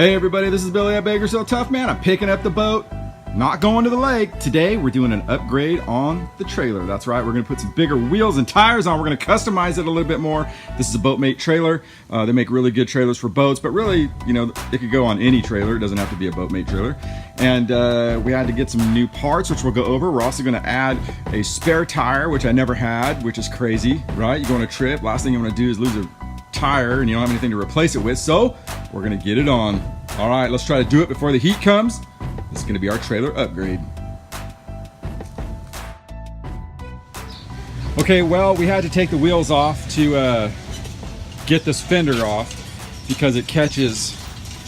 Hey everybody, this is Billy at BTUFF, man. I'm picking up the boat, not going to the lake. Today we're doing an upgrade on the trailer. That's right, we're gonna put some bigger wheels and tires on. We're gonna customize it a little bit more. This is a Boatmate trailer. They make really good trailers for boats, but really, you know, it could go on any trailer. It doesn't have to be a Boatmate trailer. And we had to get some new parts, which we'll go over. We're also gonna add a spare tire, which I never had, which is crazy, right? You go on a trip, last thing you wanna do is lose a tire and you don't have anything to replace it with, so we're gonna get it on. All right, let's try to do it before the heat comes. This is gonna be our trailer upgrade. Okay, well, we had to take the wheels off to get this fender off because it catches.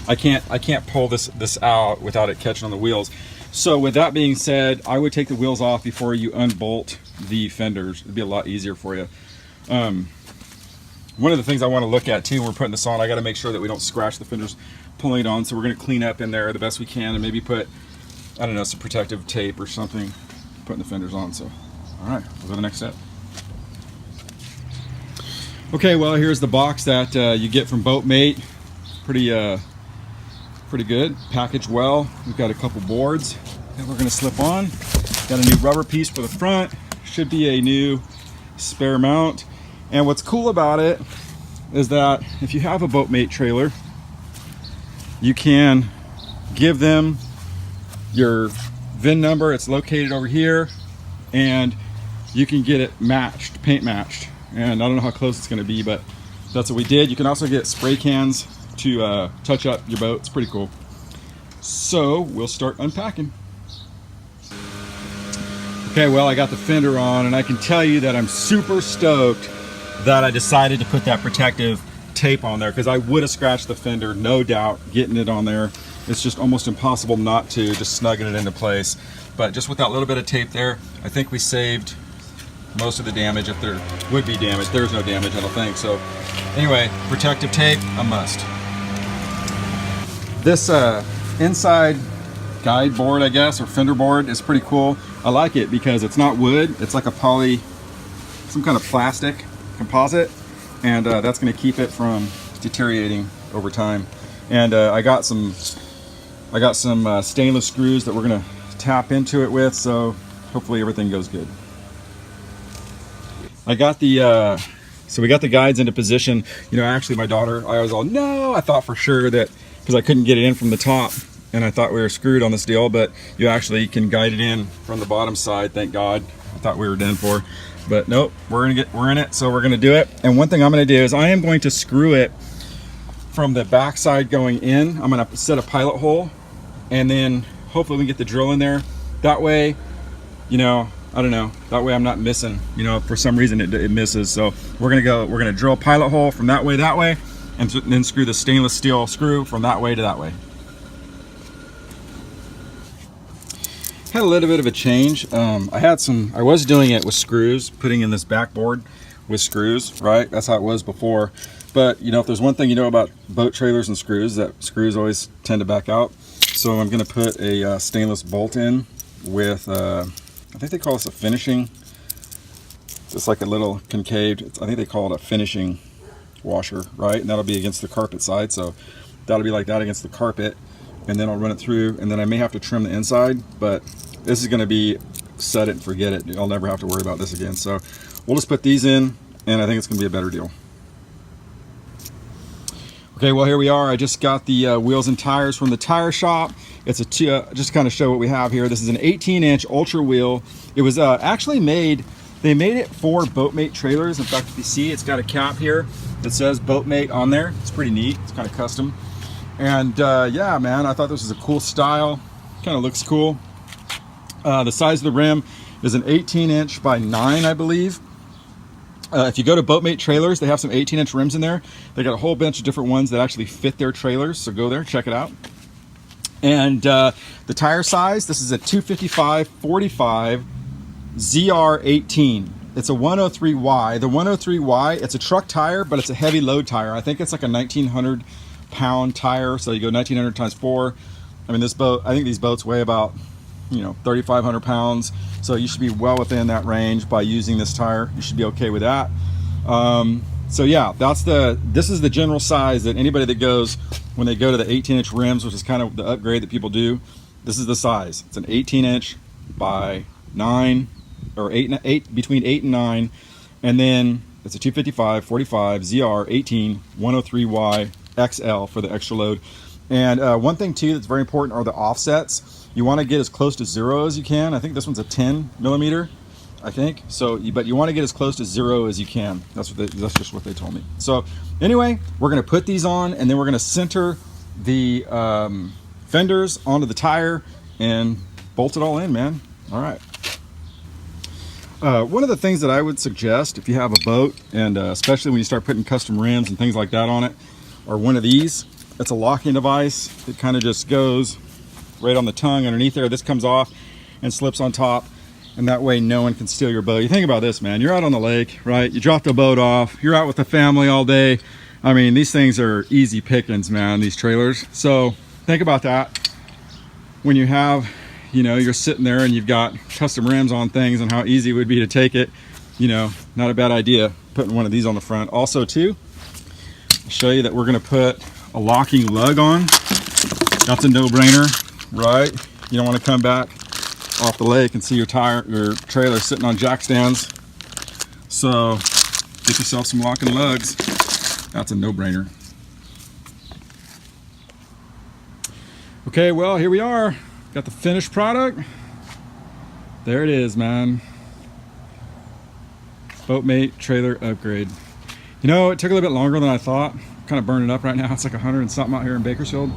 I can't pull this out without it catching on the wheels. So with that being said, I would take the wheels off before you unbolt the fenders. It'd be a lot easier for you. One of the things I want to look at too when we're putting this on, I got to make sure that we don't scratch the fenders pulling it on, so we're going to clean up in there the best we can and maybe put, I don't know, some protective tape or something putting the fenders on. So all right, we'll go to the next step. Okay, well, here's the box that you get from Boatmate. Pretty good, packaged well. We've got a couple boards that we're going to slip on. Got a new rubber piece for the front, should be a new spare mount. And what's cool about it is that if you have a Boatmate trailer, you can give them your VIN number. It's located over here, and you can get it matched, paint matched. And I don't know how close it's going to be, but that's what we did. You can also get spray cans to touch up your boat. It's pretty cool. So we'll start unpacking. Okay, well, I got the fender on, and I can tell you that I'm super stoked that I decided to put that protective tape on there, because I would have scratched the fender, no doubt, getting it on there. It's just almost impossible not to, just snugging it into place. But just with that little bit of tape there, I think we saved most of the damage. If there would be damage, there's no damage, I don't think. So anyway, protective tape, a must. This inside guide board, I guess, or fender board is pretty cool. I like it because it's not wood, it's like a some kind of plastic composite, and that's going to keep it from deteriorating over time. And I got some stainless screws that we're going to tap into it with, so hopefully everything goes good. I got the so we got the guides into position. You know, actually my daughter, I was all, no, I thought for sure that, because I couldn't get it in from the top and I thought we were screwed on this deal, but you actually can guide it in from the bottom side. Thank God. I thought we were done for. But nope, we're in it, so we're gonna do it. And one thing I'm gonna do is I am going to screw it from the back side going in. I'm gonna set a pilot hole, and then hopefully we can get the drill in there. That way, you know, I don't know, that way I'm not missing, you know, for some reason it misses. So we're gonna drill a pilot hole from that way, and then screw the stainless steel screw from that way to that way. Had a little bit of a change. I was doing it with screws, putting in this backboard with screws, right? That's how it was before. But you know, if there's one thing you know about boat trailers and screws, that screws always tend to back out. So I'm gonna put a stainless bolt in with, I think they call this a finishing. It's like a little concaved, I think they call it a finishing washer, right? And that'll be against the carpet side. So that'll be like that against the carpet. And then I'll run it through, and then I may have to trim the inside, but this is gonna be set it and forget it. I'll never have to worry about this again. So we'll just put these in, and I think it's gonna be a better deal. Okay, well, here we are. I just got the wheels and tires from the tire shop. It's a just kind of show what we have here. This is an 18-inch ultra wheel. It was actually they made it for Boatmate trailers. In fact, if you see, it's got a cap here that says Boatmate on there. It's pretty neat. It's kind of custom. And yeah, man, I thought this was a cool style. Kind of looks cool. The size of the rim is an 18-inch by 9, I believe. If you go to Boatmate trailers, they have some 18-inch rims in there. They got a whole bunch of different ones that actually fit their trailers, so go there, check it out. And the tire size, this is a 255/45 ZR18. It's a 103Y. The 103Y, it's a truck tire, but it's a heavy load tire. I think it's like a 1,900-pound tire, so you go 1,900 times 4. I mean, this boat, I think these boats weigh about, you know, 3,500 pounds, so you should be well within that range by using this tire. You should be okay with that. So yeah, this is the general size that anybody that goes, when they go to the 18-inch rims, which is kind of the upgrade that people do, this is the size. It's an 18-inch by 9 or 8, between 8 and 9, and then it's a 255 45 ZR 18 103Y XL for the extra load. And one thing too that's very important are the offsets. You want to get as close to 0 as you can. I think this one's a 10 millimeter, I think. So, but you want to get as close to 0 as you can. That's just what they told me. So anyway, we're going to put these on, and then we're going to center the fenders onto the tire and bolt it all in, man. All right. One of the things that I would suggest if you have a boat, and especially when you start putting custom rims and things like that on it, are one of these. It's a locking device. It kind of just goes right on the tongue underneath there. This comes off and slips on top, and that way no one can steal your boat. You think about this, man. You're out on the lake, right? You drop the boat off. You're out with the family all day. I mean, these things are easy pickings, man, these trailers. So think about that when you have, you know, you're sitting there and you've got custom rims on things, and how easy it would be to take it. You know, not a bad idea putting one of these on the front. Also too, I'll show you that we're going to put a locking lug on. That's a no-brainer, right? You don't want to come back off the lake and see your trailer sitting on jack stands. So get yourself some locking lugs. That's a no-brainer. Okay, well, here we are. Got the finished product. There it is, man. Boatmate trailer upgrade. You know, it took a little bit longer than I thought. Kind of burning up right now. It's like 100 and something out here in Bakersfield.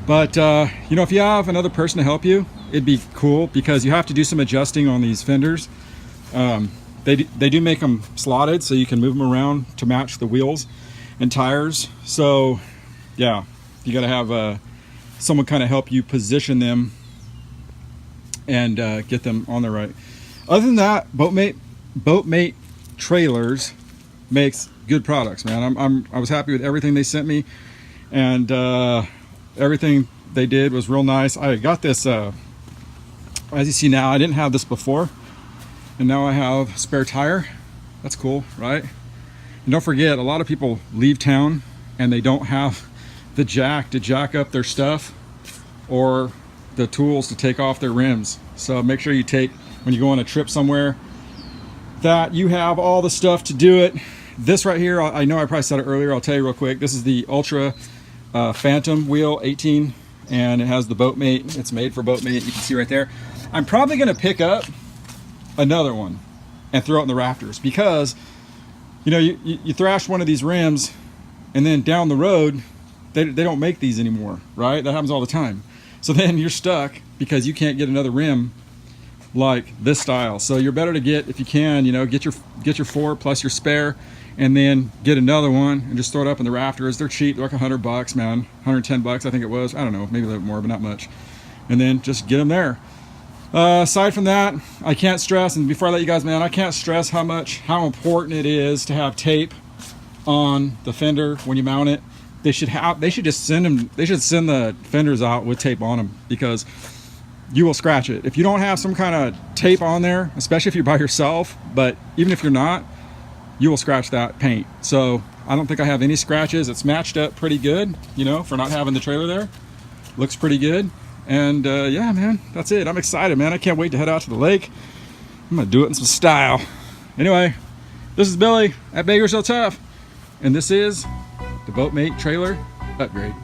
But you know, if you have another person to help you, it'd be cool, because you have to do some adjusting on these fenders. They do make them slotted, so you can move them around to match the wheels and tires. So yeah, you got to have someone kind of help you position them and get them on the right. Other than that, Boatmate trailers makes good products, man. I was happy with everything they sent me, and everything they did was real nice. I got this, as you see now, I didn't have this before, and now I have a spare tire. That's cool, right? And don't forget, a lot of people leave town and they don't have the jack to jack up their stuff or the tools to take off their rims. So make sure you take, when you go on a trip somewhere, that you have all the stuff to do it. This right here, I know I probably said it earlier, I'll tell you real quick. This is the Ultra Phantom wheel 18, and it has the Boatmate. It's made for Boatmate. You can see right there. I'm probably going to pick up another one and throw it in the rafters, because you know, you thrash one of these rims, and then down the road they don't make these anymore, right? That happens all the time. So then you're stuck because you can't get another rim like this style. So you're better to get, if you can, you know, get your 4 plus your spare, and then get another one and just throw it up in the rafters. They're cheap. They're like $100, man. 110 bucks, I think it was. I don't know, maybe a little more, but not much. And then just get them there. Aside from that, I can't stress, and before I let you guys, man, I can't stress how important it is to have tape on the fender when you mount it. They should just send the fenders out with tape on them, because you will scratch it if you don't have some kind of tape on there, especially if you're by yourself. But even if you're not, you will scratch that paint. So I don't think I have any scratches. It's matched up pretty good, you know, for not having the trailer there. Looks pretty good. And yeah, man, that's it. I'm excited, man. I can't wait to head out to the lake. I'm gonna do it in some style. Anyway, this is Billy at BTUFF, and this is the Boatmate trailer upgrade.